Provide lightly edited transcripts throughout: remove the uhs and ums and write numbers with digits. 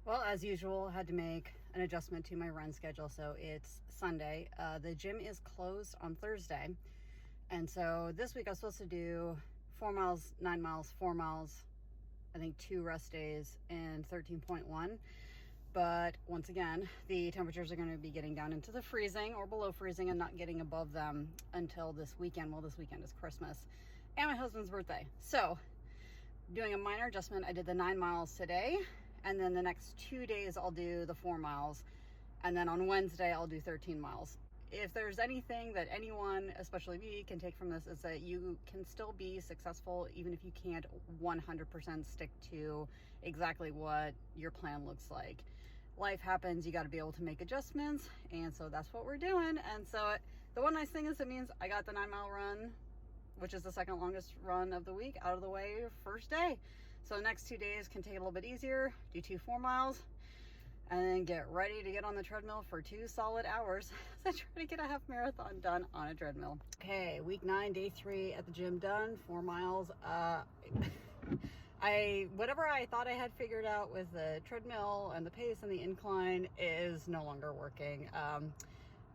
Well, as usual, had to make an adjustment to my run schedule. So it's Sunday. The gym is closed on Thursday. And so this week I was supposed to do 4 miles, 9 miles, 4 miles, I think 2 rest days, and 13.1. But once again, the temperatures are going to be getting down into the freezing or below freezing and not getting above them until this weekend. Well, this weekend is Christmas and my husband's birthday. So doing a minor adjustment, I did the 9 miles today, and then the next 2 days I'll do the 4 miles, and then on Wednesday I'll do 13 miles. If there's anything that anyone, especially me, can take from this, is that you can still be successful even if you can't 100% stick to exactly what your plan looks like. Life happens, you got to be able to make adjustments, and so that's what we're doing. And so the one nice thing is it means I got the 9 mile run, which is the second longest run of the week, out of the way first day. So the next 2 days can take it a little bit easier, do 2 4 miles, and then get ready to get on the treadmill for 2 solid hours. So I try to get a half marathon done on a treadmill. Okay, week 9, day 3 at the gym done, 4 miles. Whatever I thought I had figured out with the treadmill and the pace and the incline is no longer working.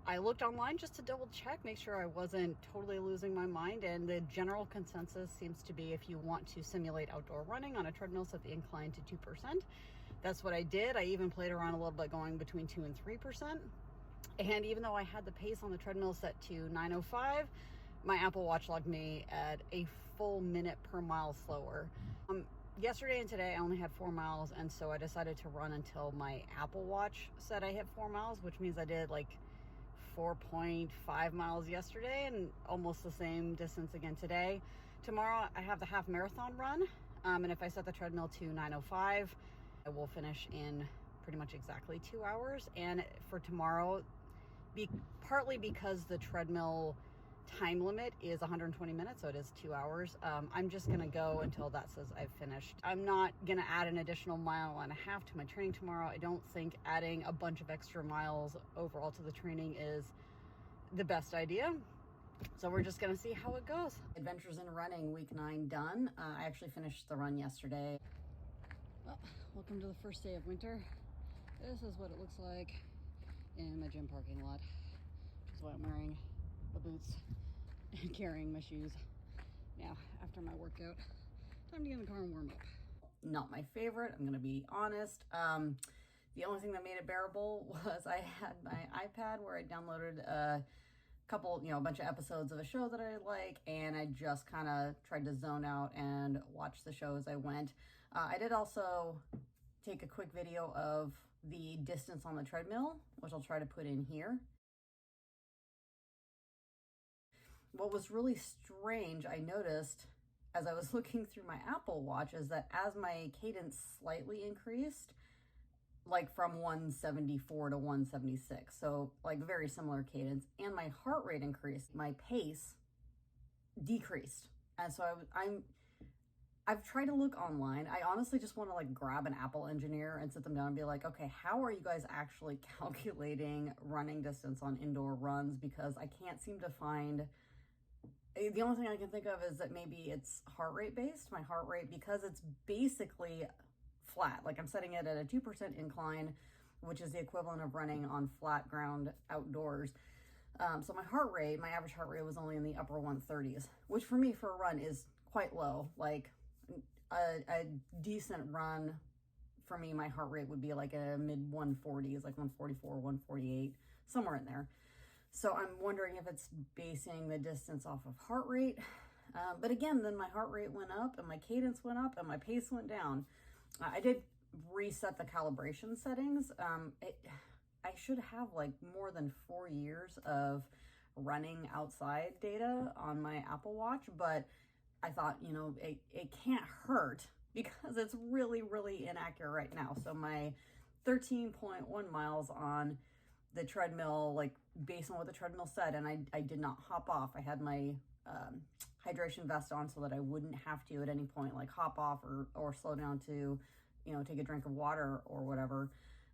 I looked online just to double check, make sure I wasn't totally losing my mind, and the general consensus seems to be if you want to simulate outdoor running on a treadmill, set the incline to 2%. That's what I did. I even played around a little bit going between 2 and 3%. And even though I had the pace on the treadmill set to 9:05, my Apple Watch logged me at a full minute per mile slower. Yesterday and today I only had 4 miles, and so I decided to run until my Apple Watch said I hit 4 miles, which means I did like 4.5 miles yesterday and almost the same distance again today. Tomorrow I have the half marathon run, and if I set the treadmill to 9:05, I will finish in pretty much exactly 2 hours. And for tomorrow, partly because the treadmill time limit is 120 minutes, so it is 2 hours, I'm just gonna go until that says I've finished. I'm not gonna add an additional 1.5 miles to my training tomorrow. I don't think adding a bunch of extra miles overall to the training is the best idea, so we're just gonna see how it goes. Adventures in Running week 9 done. I actually finished the run yesterday. Well, welcome to the first day of winter. This is what it looks like in my gym parking lot, which is why I'm wearing the boots and carrying my shoes. Now, after my workout, time to get in the car and warm up. Not my favorite, I'm gonna be honest. The only thing that made it bearable was I had my iPad where I downloaded a bunch of episodes of a show that I like, and I just kind of tried to zone out and watch the show as I went. I did also take a quick video of the distance on the treadmill, which I'll try to put in here. What was really strange, I noticed as I was looking through my Apple Watch, is that as my cadence slightly increased, like from 174 to 176, so like very similar cadence, and my heart rate increased, my pace decreased. And so I've tried to look online. I honestly just want to like grab an Apple engineer and sit them down and be like, okay, how are you guys actually calculating running distance on indoor runs? Because I can't seem to find. The only thing I can think of is that maybe it's heart rate based. My heart rate, because it's basically flat, like I'm setting it at a 2% incline, which is the equivalent of running on flat ground outdoors. So my average heart rate was only in the upper 130s, which for me for a run is quite low. Like a decent run for me, my heart rate would be like a mid 140s, like 144, 148, somewhere in there. So I'm wondering if it's basing the distance off of heart rate. But again, then my heart rate went up and my cadence went up and my pace went down. I did reset the calibration settings. I should have like more than 4 years of running outside data on my Apple Watch, but I thought, it can't hurt because it's really, really inaccurate right now. So my 13.1 miles on the treadmill, like based on what the treadmill said, and I did not hop off. I had my hydration vest on so that I wouldn't have to at any point like hop off or slow down to, take a drink of water or whatever.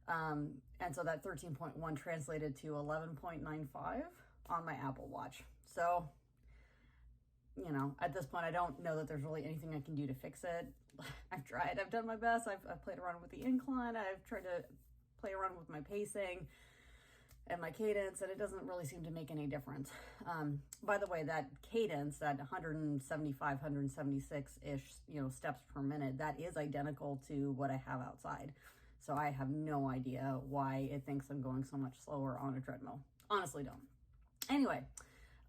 And so that 13.1 translated to 11.95 on my Apple Watch. So you know, at this point, I don't know that there's really anything I can do to fix it. I've tried, I've done my best. I've played around with the incline. I've tried to play around with my pacing and my cadence, and it doesn't really seem to make any difference. By the way, that cadence, that 175, 176-ish, you know, steps per minute, that is identical to what I have outside. So I have no idea why it thinks I'm going so much slower on a treadmill. Honestly don't. Anyway,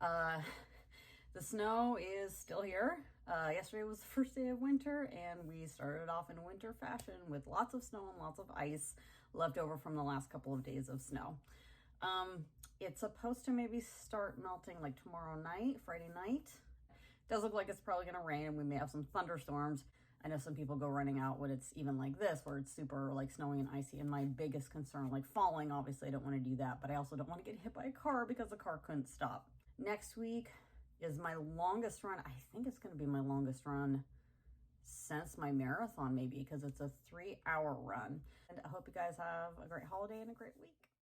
the snow is still here. Yesterday was the first day of winter, and we started off in winter fashion with lots of snow and lots of ice left over from the last couple of days of snow. It's supposed to maybe start melting like tomorrow night, Friday night. Does look like it's probably gonna rain. We may have some thunderstorms. I know some people go running out when it's even like this, where it's super like snowy and icy. And my biggest concern, like falling, obviously I don't want to do that, but I also don't want to get hit by a car because the car couldn't stop. Next week is my longest run. I think it's going to be my longest run since my marathon, maybe, because it's a 3-hour run. And I hope you guys have a great holiday and a great week.